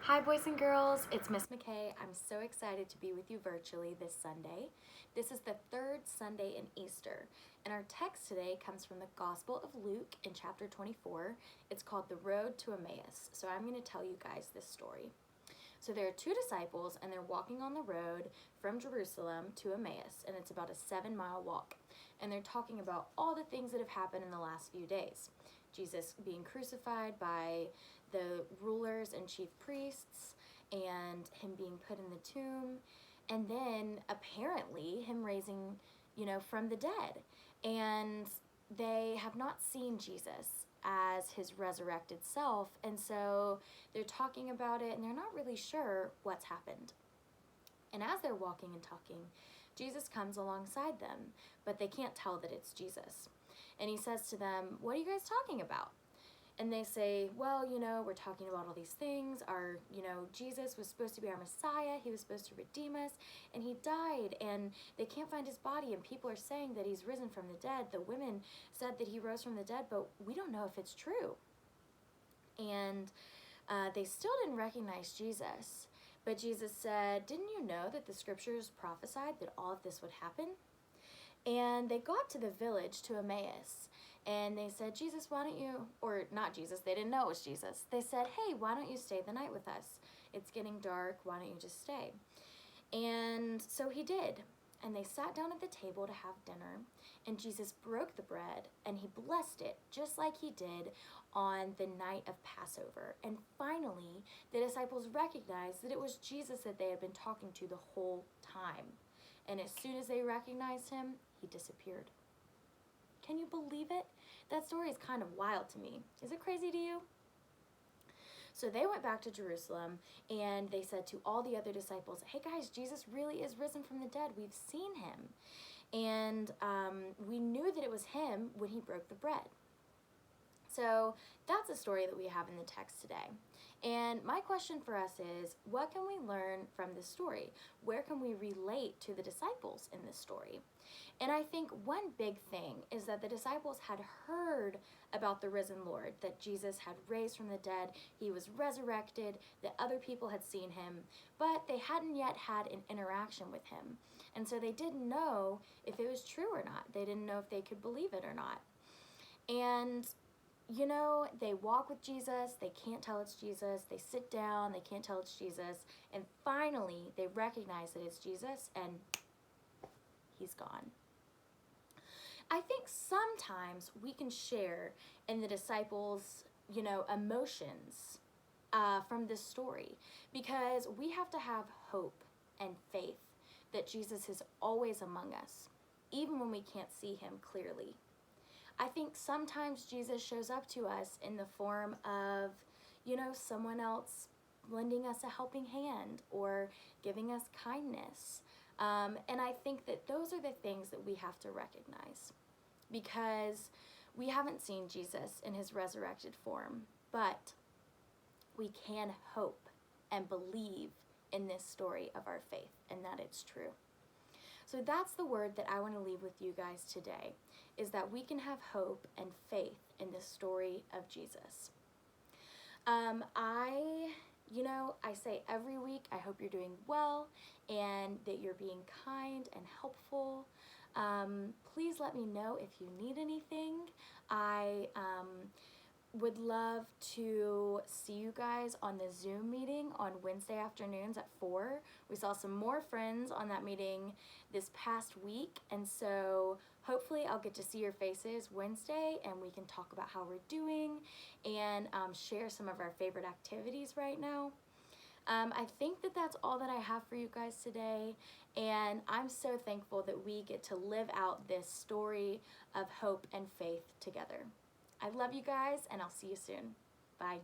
Hi boys and girls, it's Miss McCay. I'm so excited to be with you virtually this Sunday. This is the third Sunday in Easter, and our text today comes from the Gospel of Luke in chapter 24. It's called The Road to Emmaus. So I'm going to tell you guys this story. So there are two disciples, and they're walking on the road from Jerusalem to Emmaus, and it's about a 7-mile walk. And they're talking about all the things that have happened in the last few days. Jesus being crucified by the rulers and chief priests, and him being put in the tomb, and then apparently him raising, from the dead. And they have not seen Jesus as his resurrected self, and so they're talking about it, and they're not really sure what's happened. And as they're walking and talking, Jesus comes alongside them, but they can't tell that it's Jesus. And he says to them, "What are you guys talking about?" And they say, "Well, we're talking about all these things. Jesus was supposed to be our Messiah. He was supposed to redeem us, and he died, and they can't find his body, and people are saying that he's risen from the dead. The women said that he rose from the dead, but we don't know if it's true." And they still didn't recognize Jesus. But Jesus said, "Didn't you know that the scriptures prophesied that all of this would happen?" And they got to the village, to Emmaus, and they said, "Jesus, why don't you," or not Jesus, they didn't know it was Jesus. They said, "Hey, why don't you stay the night with us? It's getting dark, why don't you just stay?" And so he did. And they sat down at the table to have dinner, and Jesus broke the bread, and he blessed it, just like he did on the night of Passover. And finally, the disciples recognized that it was Jesus that they had been talking to the whole time. And as soon as they recognized him, he disappeared. Can you believe it? That story is kind of wild to me. Is it crazy to you? So they went back to Jerusalem, and they said to all the other disciples, "Hey guys, Jesus really is risen from the dead. We've seen him. And we knew that it was him when he broke the bread." So that's a story that we have in the text today. And my question for us is, what can we learn from this story? Where can we relate to the disciples in this story? And I think one big thing is that the disciples had heard about the risen Lord, that Jesus had raised from the dead, he was resurrected, that other people had seen him, but they hadn't yet had an interaction with him. And so they didn't know if it was true or not. They didn't know if they could believe it or not. And they walk with Jesus, they can't tell it's Jesus, they sit down, they can't tell it's Jesus, and finally they recognize that it's Jesus, and he's gone. I think sometimes we can share in the disciples, emotions from this story, because we have to have hope and faith that Jesus is always among us, even when we can't see him clearly. I think sometimes Jesus shows up to us in the form of, someone else lending us a helping hand or giving us kindness. And I think that those are the things that we have to recognize, because we haven't seen Jesus in his resurrected form, but we can hope and believe in this story of our faith and that it's true. So that's the word that I want to leave with you guys today, is that we can have hope and faith in the story of Jesus. I say every week, I hope you're doing well and that you're being kind and helpful. Please let me know if you need anything. I would love to see you guys on the Zoom meeting on Wednesday afternoons at 4. We saw some more friends on that meeting this past week, and so hopefully I'll get to see your faces Wednesday, and we can talk about how we're doing and share some of our favorite activities right now. I think that that's all that I have for you guys today, and I'm so thankful that we get to live out this story of hope and faith together. I love you guys, and I'll see you soon. Bye.